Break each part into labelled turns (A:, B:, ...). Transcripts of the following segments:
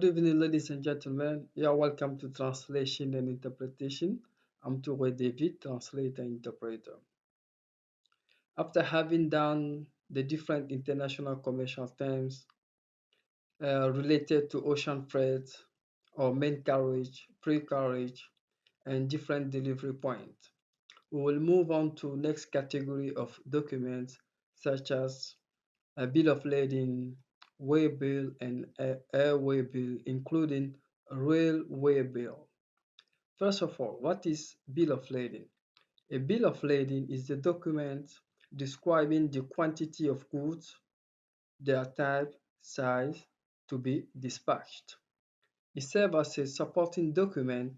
A: Good evening, ladies and gentlemen. You are welcome to Translation and Interpretation. I'm Toure David, translator and interpreter. After having done the different international commercial terms related to ocean freight or main carriage, pre-carriage, and different delivery points, we will move on to next category of documents such as a bill of lading, way bill, and airway bill, including railway bill. First of all, what is bill of lading? A bill of lading is the document describing the quantity of goods, their type, size, to be dispatched. It serves as a supporting document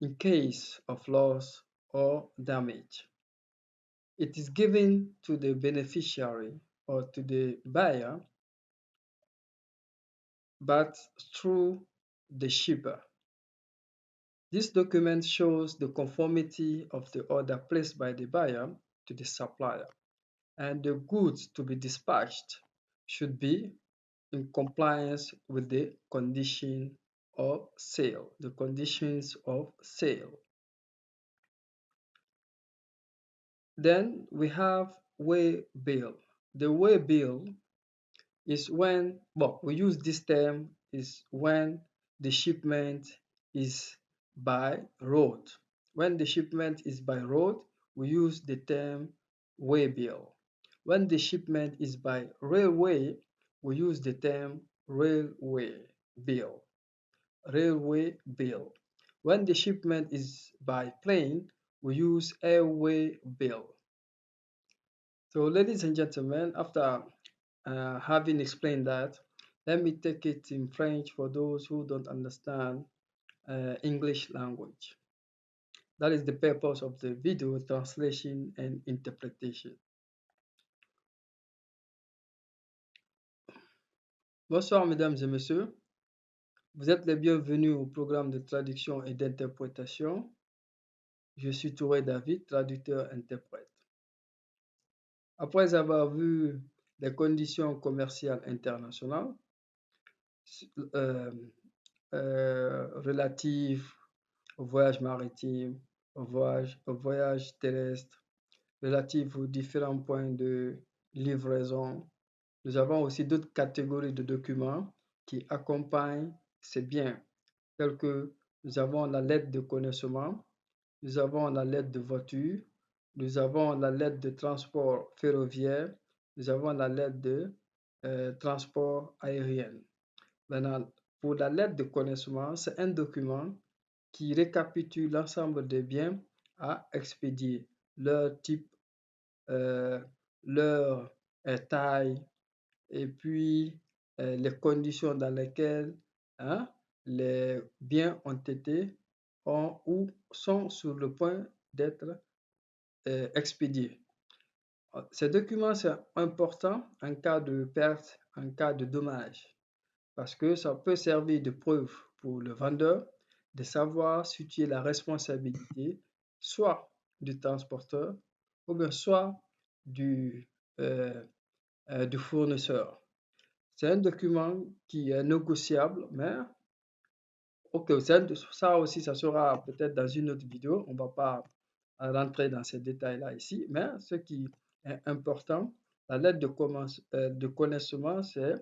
A: in case of loss or damage. It is given to the beneficiary or to the buyer, but through the shipper. This document shows the conformity of the order placed by the buyer to the supplier, and the goods to be dispatched should be in compliance with the condition of sale, the conditions of sale. Then we have way bill. The way bill is when, we use this term is when the shipment is by road. When the shipment is by road, we use the term way bill. When the shipment is by railway, we use the term railway bill. Railway bill. When the shipment is by plane, we use airway bill. So, ladies and gentlemen, after having explained that, let me take it in French for those who don't understand English language. That is the purpose of the video translation and interpretation. Bonsoir mesdames et messieurs. Vous êtes les bienvenus au programme de traduction et d'interprétation. Je suis Touré David, traducteur-interprète. Après avoir vu les conditions commerciales internationales relatives au voyage maritime, au voyage terrestre, relatives aux différents points de livraison, nous avons aussi d'autres catégories de documents qui accompagnent ces biens, tels que nous avons la lettre de connaissement, nous avons la lettre de voiture, nous avons la lettre de transport ferroviaire, nous avons la lettre de transport aérien. Maintenant, pour la lettre de connaissement, c'est un document qui récapitule l'ensemble des biens à expédier, leur type, leur taille, et puis les conditions dans lesquelles les biens ont été ou sont sur le point d'être expédiés. Ces documents sont importants en cas de perte, en cas de dommage, parce que ça peut servir de preuve pour le vendeur de savoir situer la responsabilité soit du transporteur ou bien soit du fournisseur. C'est un document qui est négociable, mais ça aussi, ça sera peut-être dans une autre vidéo. On ne va pas rentrer dans ces détails-là ici, mais ce qui est important, la lettre de connaissement, c'est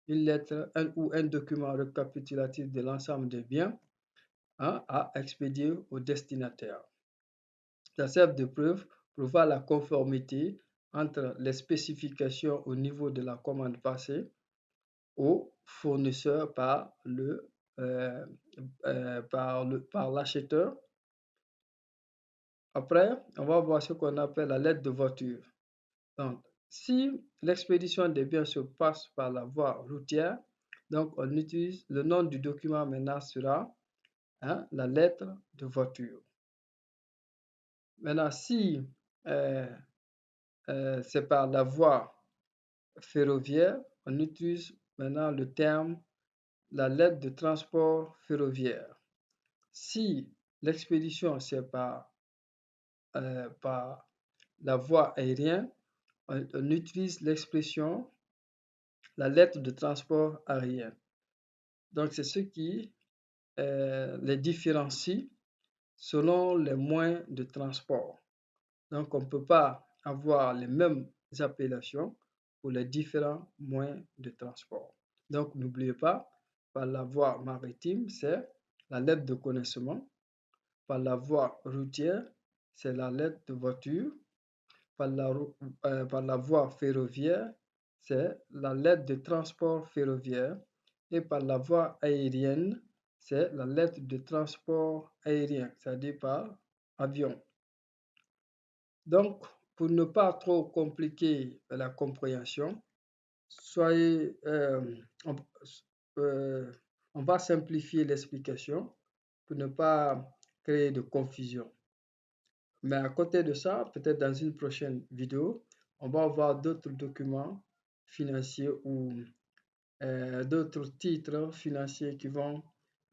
A: une lettre ou un document récapitulatif de l'ensemble des biens à expédier au destinataire. Ça sert de preuve pour voir la conformité entre les spécifications au niveau de la commande passée au fournisseur par l'acheteur. Après, on va voir ce qu'on appelle la lettre de voiture. Donc, si l'expédition des biens se passe par la voie routière, donc on utilise le nom du document maintenant sera la lettre de voiture. Maintenant, si c'est par la voie ferroviaire, on utilise maintenant le terme la lettre de transport ferroviaire. Si l'expédition c'est par la voie aérienne, on utilise l'expression la lettre de transport aérien. Donc, c'est ce qui les différencie selon les moyens de transport. Donc, on ne peut pas avoir les mêmes appellations pour les différents moyens de transport. Donc, n'oubliez pas, par la voie maritime, c'est la lettre de connaissement. Par la voie routière, c'est la lettre de voiture. Par la voie ferroviaire, c'est la lettre de transport ferroviaire. Et par la voie aérienne, c'est la lettre de transport aérien, c'est-à-dire par avion. Donc, pour ne pas trop compliquer la compréhension, soyez, on, euh, on va simplifier l'explication pour ne pas créer de confusion. Mais à côté de ça, peut-être dans une prochaine vidéo, on va voir d'autres documents financiers ou d'autres titres financiers qui vont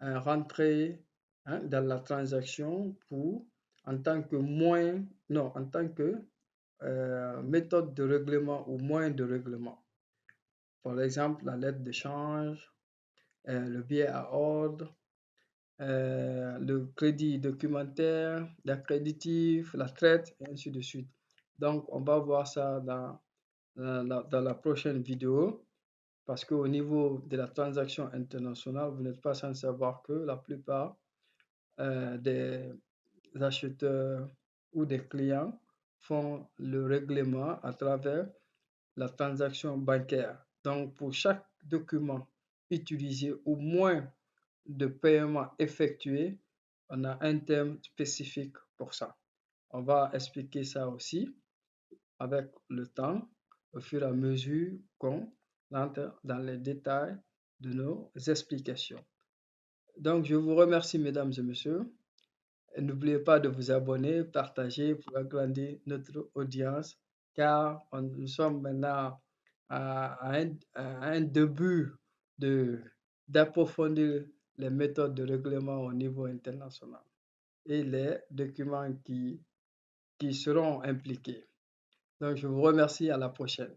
A: rentrer dans la transaction pour en tant que moyen, non, en tant que méthode de règlement ou moyen de règlement. Par exemple, la lettre de change, le billet à ordre, le crédit documentaire, l'accréditif, la traite, et ainsi de suite. Donc, on va voir ça dans la prochaine vidéo parce qu'au niveau de la transaction internationale, vous n'êtes pas sans savoir que la plupart des acheteurs ou des clients font le règlement à travers la transaction bancaire. Donc, pour chaque document utilisé ou moins de paiement effectué, on a un terme spécifique pour ça. On va expliquer ça aussi avec le temps, au fur et à mesure qu'on entre dans les détails de nos explications. Donc, je vous remercie, mesdames et messieurs. Et n'oubliez pas de vous abonner, partager pour agrandir notre audience, car nous sommes maintenant à un début d'approfondir les méthodes de règlement au niveau international et les documents qui seront impliqués. Donc, je vous remercie, à la prochaine.